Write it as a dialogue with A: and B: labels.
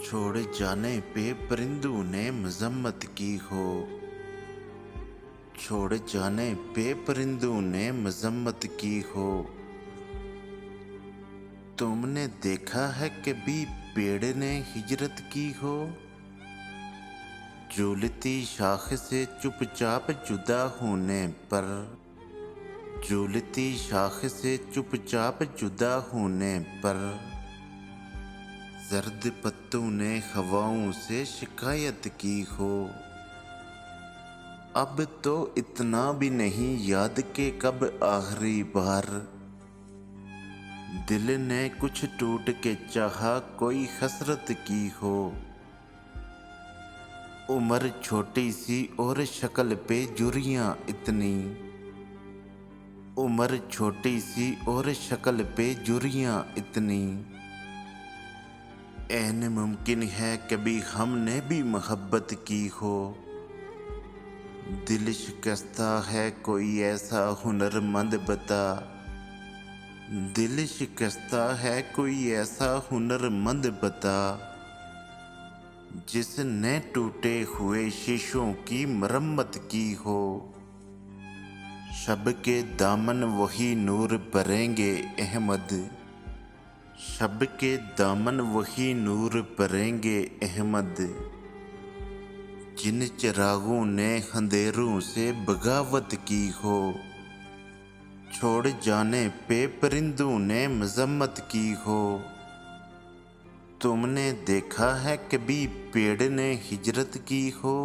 A: छोड़ जाने पे परिंदों ने मजम्मत की हो। छोड़ जाने पे परिंदों ने मजम्मत की हो। तुमने देखा है कभी पेड़ ने हिजरत की हो। झूलती शाख से चुपचाप जुदा होने पर, झूलती शाख से चुपचाप जुदा होने पर जर्द पत्तों ने हवाओं से शिकायत की हो। अब तो इतना भी नहीं याद कि कब आखिरी बार दिल ने कुछ टूट के चाहा कोई हसरत की हो। उम्र छोटी सी और शक्ल पे झुर्रियां इतनी, उम्र छोटी सी और शक्ल पे झुर्रियां इतनी। ऐन मुमकिन है कभी हमने भी मोहब्बत की हो। दिल शिकस्ता है कोई ऐसा हुनरमंद बता, दिल शिकस्ता है कोई ऐसा हुनरमंद बता जिसने टूटे हुए शीशों की मरम्मत की हो। शब के दामन वही नूर भरेंगे अहमद, शब के दामन वही नूर भरेंगे अहमद जिन चिरागों ने अंधेरों से बगावत की हो। छोड़ जाने पे परिंदों ने मजम्मत की हो। तुमने देखा है कभी पेड़ ने हिजरत की हो।